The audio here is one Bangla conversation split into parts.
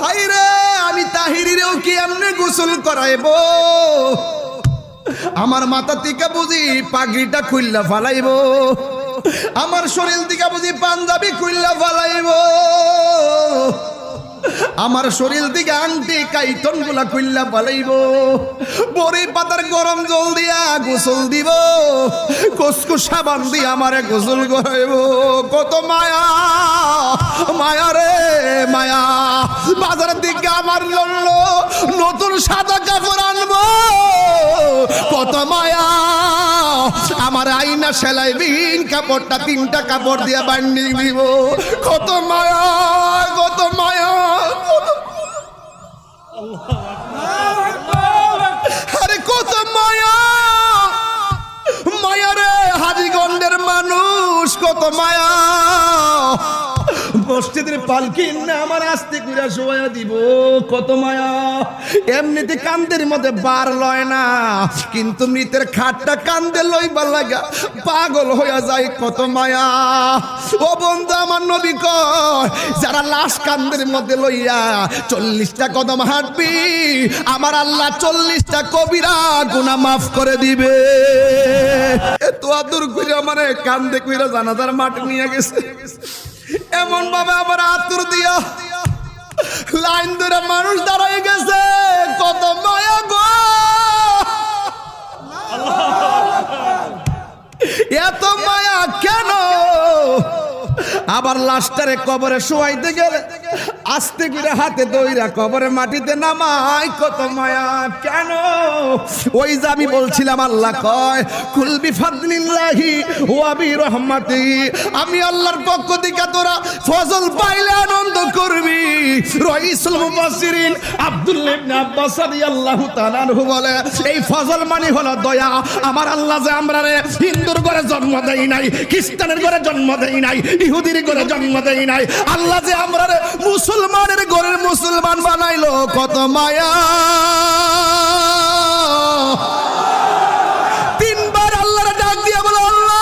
হাই রে আমি তাহিরিরেও কি এমনি গোসল করাইব? আমার মাথা থেকে বুঝি পাগড়িটা খুললা ফালাইব, আমার শরীর থেকে বুঝি পাঞ্জাবি খুললা ফালাইব, আমার শরীর থেকে আংটি কাইতন গুলা খুললা ফালাইব, বড়ি পাতার গরম জল দিয়া গোসল দিব, কসকু সাবান দিয়ে আমারে গোসল করাইব। কত মায়া মায়া রে মায়া। বাজারের দিকে আমার জন্য নতুন সাদা কাপড় আনবো, কত মায়া। আমার আইনা সেলাইবিন কাপড়টা 3টা কাপড় দিয়ে বান্ডিং দিব, কত মায়া কত মায়া। আরে কত মায়া মায়া রে হাজীগঞ্জের মানুষ, কত মায়া। মসজিদের পালকি না আমার আস্তে করে শোয়া দিব, কত মায়া। এমনিতে কান্দের মধ্যে বার লয় না, কিন্তু মৃতের খাটটা কান্দে লইবার লাগা পাগল হইয়া যায়, কত মায়া। ও বন্ধু আমার নবী কয়, যারা লাশ কান্দের মধ্যে লইয়া 40টা কদম হাঁটবি, আমার আল্লাহ 40টা কবিরা গুনাহ মাফ করে দিবে। এত আদর করে আমারে কান্দে কইরা জানাজার মাঠ নিয়ে গেছে, এমন ভাবে আমার আতুর দিয়া লাইন ধরে মানুষ দাঁড়াই গেছে, কত মায়া গো। এত মায়া কেন? আবার লাশটারে কবরে শোয়াইতে গেলে আস্তে করে হাতে দইরা কবরে মাটিতে নামাই, কত মায়া কেন? ওই যে আমি বলছিলাম আল্লাহ কয় কুল বিফাদলিল্লাহি ওয়া বিরহমাতিহি, আমি আল্লাহর পক্ষ থেকে তোরা ফজল পাইলে আনন্দ করবি। রাইসুল মুফাসসিরিন আব্দুল্লাহ ইবনে আব্বাস রাদিয়াল্লাহু তাআলা আনহু বলে, এই ফজল মানে হলো দয়া। আমার আল্লাহ যে আমরারে হিন্দুর ঘরে জন্ম দেই নাই, খ্রিস্টানের ঘরে জন্ম দেই নাই, ইহুদির ঘরে জন্ম দেই নাই, আল্লাহ যে আমরারে মুসলমানের ঘরের মুসলমান বানাইলো, কত মায়া। 3বার আল্লাহর ডাক দিয়া বলো আল্লাহ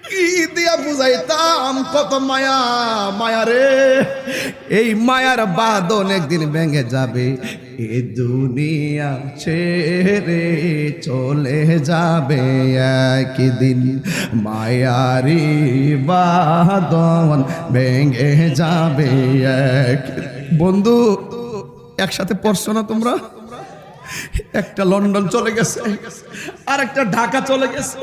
কি দিয়া বুঝাইতাম, কত মায়া মায়া রে। এই মায়ার বাঁধন একদিন ভেঙে যাবে, এ দুনিয়া ছেড়ে চলে যাবে একদিন, মায়ারি বাঁধন ভেঙে যাবে এক। বন্ধু একসাথে পড়ছো না তোমরা? একটা লন্ডন চলে গেছে, আর একটা ঢাকা চলে গেছে।